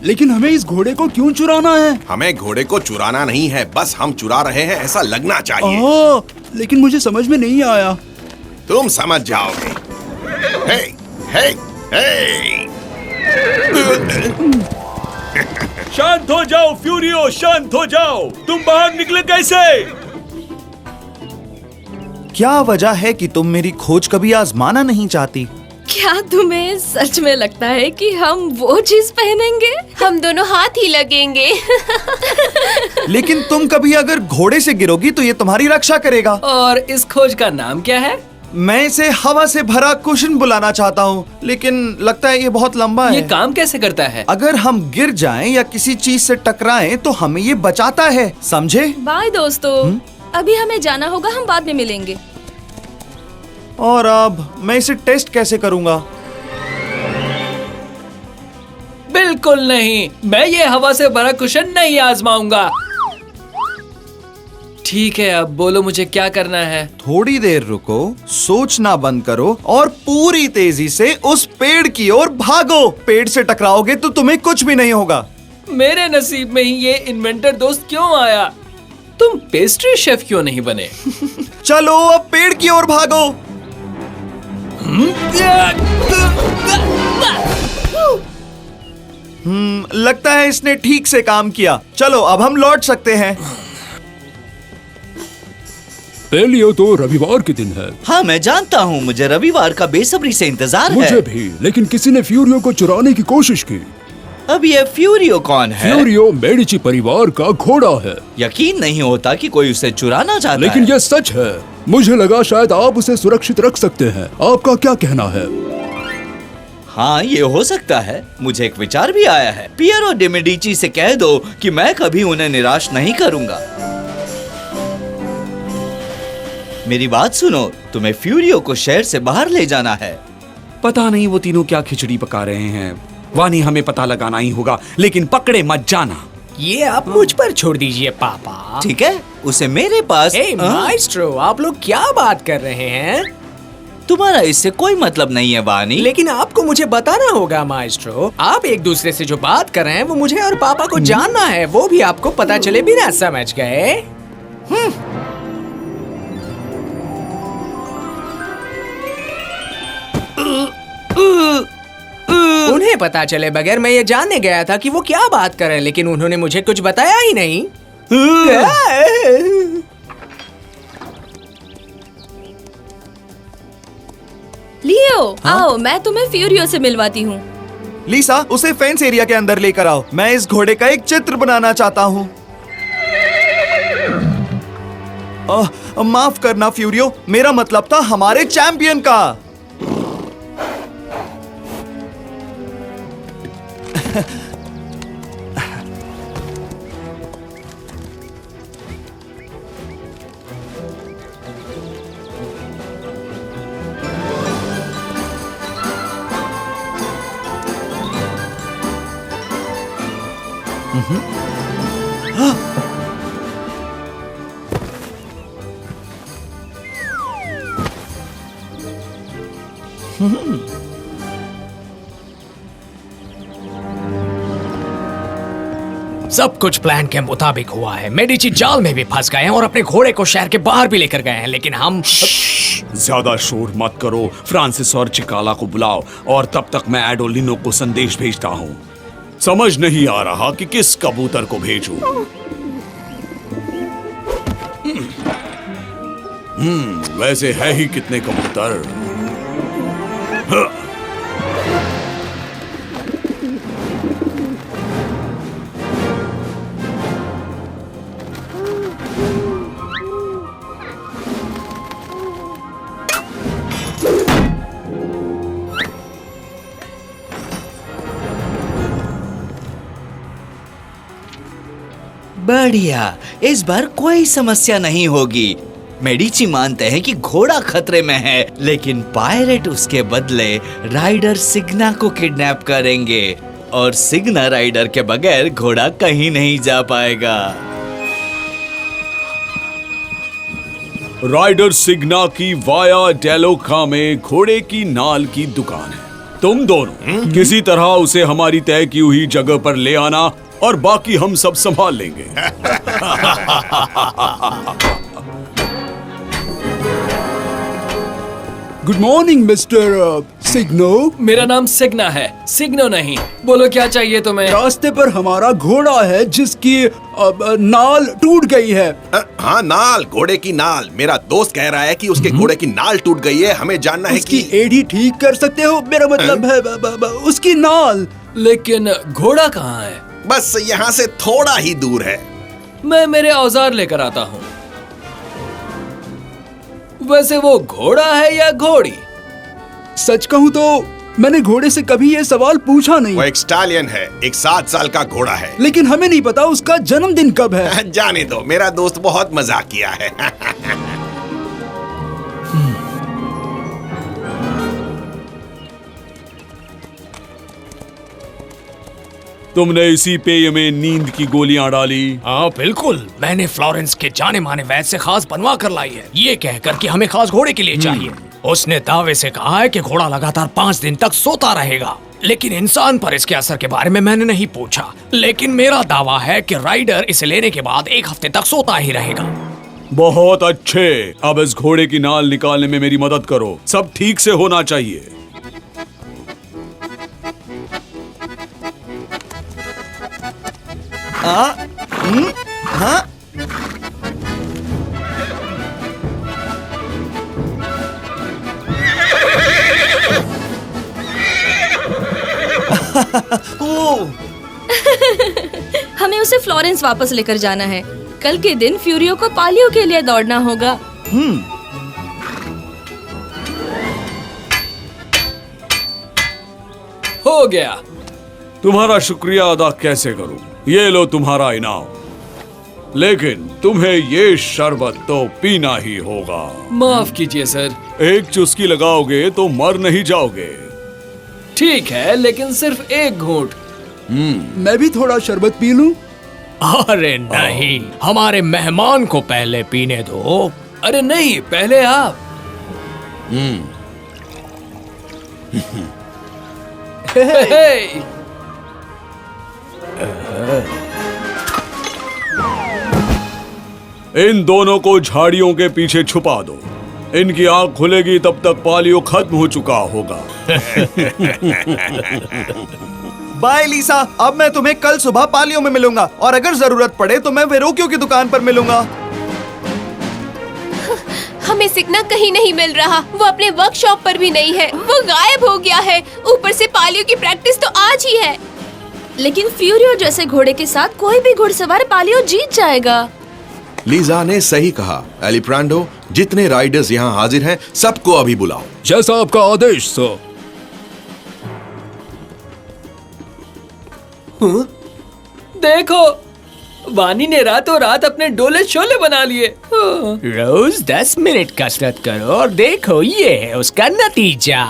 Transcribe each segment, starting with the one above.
लेकिन हमें इस घोड़े को क्यों चुराना है? हमें घोड़े को चुराना नहीं है, बस हम चुरा रहे हैं ऐसा लगना चाहिए। लेकिन मुझे समझ में नहीं आया। तुम समझ जाओगे। हे, हे, हे। शांत हो जाओ फ्यूरियो, शांत हो जाओ। तुम बाहर निकले कैसे? क्या वजह है कि तुम मेरी खोज कभी आजमाना नहीं चाहती? क्या तुम्हें सच में लगता है कि हम वो चीज पहनेंगे? हम दोनों हाथ ही लगेंगे। लेकिन तुम कभी अगर घोड़े से गिरोगी तो ये तुम्हारी रक्षा करेगा। और इस खोज का नाम क्या है? मैं इसे हवा से भरा कुशन बुलाना चाहता हूँ, लेकिन लगता है ये बहुत लंबा है। ये काम कैसे करता है? अगर हम गिर जाएं या किसी चीज से टकराएं तो हमें ये बचाता है, समझे? बाय दोस्तों, अभी हमें जाना होगा, हम बाद में मिलेंगे। और अब मैं इसे टेस्ट कैसे करूँगा? बिल्कुल नहीं, मैं ये हवा से भरा कुशन नहीं आजमाऊंगा। ठीक है, अब बोलो मुझे क्या करना है? थोड़ी देर रुको, सोचना बंद करो और पूरी तेजी से उस पेड़ की ओर भागो। पेड़ से टकराओगे तो तुम्हें कुछ भी नहीं होगा। मेरे नसीब में ही ये इन्वेंटर दोस्त क्यों आया? तुम पेस्ट्री शेफ क्यों नहीं बने? चलो अब पेड़ की ओर भागो। लगता है इसने ठीक से काम किया। चलो अब हम लौट सकते हैं। पेलियो तो रविवार के दिन है। हाँ मैं जानता हूँ, मुझे रविवार का बेसब्री से इंतजार है। मुझे भी, लेकिन किसी ने फ्यूरियो को चुराने की कोशिश की। अब ये फ्यूरियो कौन है? फ्यूरियो मेडिची परिवार का घोड़ा है। यकीन नहीं होता कि कोई उसे चुराना चाहता लेकिन है। ये सच है। मुझे लगा शायद आप उसे सुरक्षित रख सकते हैं। आपका क्या कहना है? हाँ ये हो सकता है। मुझे एक विचार भी आया है। पियरो डे मेडिची से कह दो कि मैं कभी उन्हें निराश नहीं करूंगा। मेरी बात सुनो, तुम्हें फ्यूरियो को शहर से बाहर ले जाना है। पता नहीं वो तीनों क्या खिचड़ी पका रहे हैं। वानी, हमें पता लगाना ही होगा, लेकिन पकड़े मत जाना। ये आप मुझ पर छोड़ दीजिए पापा। ठीक है, उसे मेरे पास। माइस्ट्रो, आप लोग क्या बात कर रहे हैं? तुम्हारा इससे कोई मतलब नहीं है वानी। लेकिन आपको मुझे बताना होगा माइस्ट्रो। आप एक दूसरे से जो बात कर रहे हैं वो मुझे और पापा को जानना है, वो भी आपको पता चले बिना, समझ गए? उन्हें पता चले बगैर मैं ये जानने गया था कि वो क्या बात कर रहे हैं, लेकिन उन्होंने मुझे कुछ बताया ही नहीं। लियो, आओ मैं तुम्हें फ्यूरियो से मिलवाती हूँ। लीसा, उसे फेंस एरिया के अंदर लेकर आओ। मैं इस घोड़े का एक चित्र बनाना चाहता हूँ। माफ करना फ्यूरियो, मेरा मतलब था हमारे चैंपियन का। सब कुछ प्लान के मुताबिक हुआ है। मेडिची जाल में भी फंस गए हैं और अपने घोड़े को शहर के बाहर भी लेकर गए हैं, लेकिन हम ज्यादा शोर मत करो। फ्रांसिस और चिकाला को बुलाओ और तब तक मैं एडोलिनो को संदेश भेजता हूँ। समझ नहीं आ रहा कि किस कबूतर को भेजूं। वैसे है ही कितने कबूतर। बढ़िया, इस बार कोई समस्या नहीं होगी। मेडिची मानते हैं कि घोड़ा खतरे में है, लेकिन पायरेट उसके बदले राइडर सिग्ना को किडनैप करेंगे और सिग्ना राइडर के बगैर घोड़ा कहीं नहीं जा पाएगा। राइडर सिग्ना की वाया डेलोका में घोड़े की नाल की दुकान है। तुम दोनों किसी तरह उसे हमारी तय की हुई जगह पर ले आना और बाकी हम सब संभाल लेंगे। गुड मॉर्निंग मिस्टर सिग्नो। मेरा नाम सिग्ना है, सिग्नो नहीं। बोलो क्या चाहिए तुम्हें? रास्ते पर हमारा घोड़ा है जिसकी नाल टूट गई है। हाँ, नाल, घोड़े की नाल। मेरा दोस्त कह रहा है कि उसके घोड़े की नाल टूट गई है। हमें जानना है उसकी कि एड़ी ठीक कर सकते हो? मेरा मतलब है उसकी नाल। लेकिन घोड़ा कहाँ है? बस यहाँ से थोड़ा ही दूर है। मैं मेरे औजार लेकर आता हूँ। वैसे वो घोड़ा है या घोड़ी? सच कहूँ तो मैंने घोड़े से कभी ये सवाल पूछा नहीं। वो एक स्टालियन है, एक 7 साल का घोड़ा है। लेकिन हमें नहीं पता उसका जन्मदिन कब है। जाने दो, मेरा दोस्त बहुत मजाक किया है। तुमने इसी पेय में नींद की गोलियां डाली? हाँ बिल्कुल, मैंने फ्लोरेंस के जाने माने वैद्य से खास बनवा कर लाई है, ये कहकर कि हमें खास घोड़े के लिए चाहिए। उसने दावे से कहा है कि घोड़ा लगातार 5 दिन तक सोता रहेगा, लेकिन इंसान पर इसके असर के बारे में मैंने नहीं पूछा। लेकिन मेरा दावा है कि राइडर इसे लेने के बाद 1 हफ्ते तक सोता ही रहेगा। बहुत अच्छे। अब इस घोड़े की नाल निकालने में मेरी मदद करो। सब ठीक से होना चाहिए। हाँ? हमें उसे फ्लोरेंस वापस लेकर जाना है। कल के दिन फ्यूरियो को पालियो के लिए दौड़ना होगा। हो गया। तुम्हारा शुक्रिया अदा कैसे करूं? ये लो तुम्हारा इनाम। लेकिन तुम्हें ये शरबत तो पीना ही होगा। माफ कीजिए सर। एक चुस्की लगाओगे तो मर नहीं जाओगे। ठीक है, लेकिन सिर्फ एक घूंट। मैं भी थोड़ा शरबत पी लूं? अरे नहीं, हमारे मेहमान को पहले पीने दो। अरे नहीं, पहले आप। हे। इन दोनों को झाड़ियों के पीछे छुपा दो। इनकी आंख खुलेगी तब तक पालियो खत्म हो चुका होगा। बाय लीसा, अब मैं तुम्हें कल सुबह पालियो में मिलूंगा और अगर जरूरत पड़े तो मैं वेरोक्यो की दुकान पर मिलूंगा। हमें सिग्ना कहीं नहीं मिल रहा। वो अपने वर्कशॉप पर भी नहीं है। वो गायब हो गया है। ऊपर से पालियो की प्रैक्टिस तो आज ही है। लेकिन फ्यूरियो जैसे घोड़े के साथ कोई भी घुड़सवार पालियो जीत जाएगा। लीजा ने सही कहा। एलिप्रांडो, जितने राइडर्स यहाँ हाजिर हैं, सबको अभी बुलाओ। जैसा आपका आदेश सर। देखो, वानी ने रातों रात अपने डोले शोले बना लिए। रोज 10 मिनट कसरत करो और देखो ये है उसका नतीजा।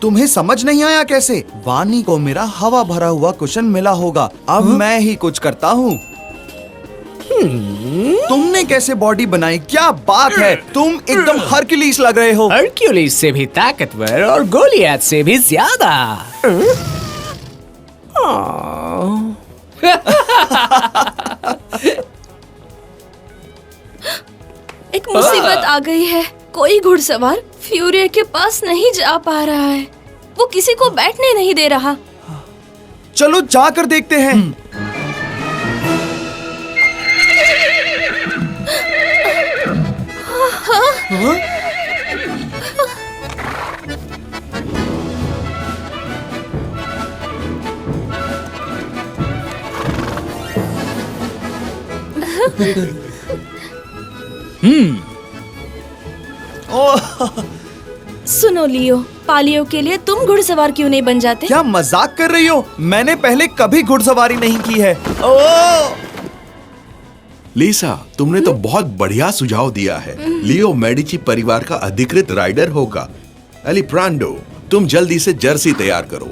तुम्हें समझ नहीं आया कैसे? वानी को मेरा हवा भरा हुआ कुशन मिला होगा। अब मैं ही कुछ करता हूँ। तुमने कैसे बॉडी बनाई? क्या बात है, तुम एकदम हरक्यूलिस लग रहे हो। हरक्यूलिस से भी ताकतवर और गोलियत से भी ज्यादा। एक मुसीबत आ गई है। कोई घुड़सवार फ्यूरियो के पास नहीं जा पा रहा है। वो किसी को बैठने नहीं दे रहा। चलो जाकर देखते हैं। सुनो लियो, पालियो के लिए तुम घुड़सवार क्यों नहीं बन जाते? क्या मजाक कर रही हो? मैंने पहले कभी घुड़सवारी नहीं की है। ओह! लीसा, तुमने तो बहुत बढ़िया सुझाव दिया है। लियो मेडिची परिवार का अधिकृत राइडर होगा। एलिप्रांडो, तुम जल्दी से जर्सी तैयार करो।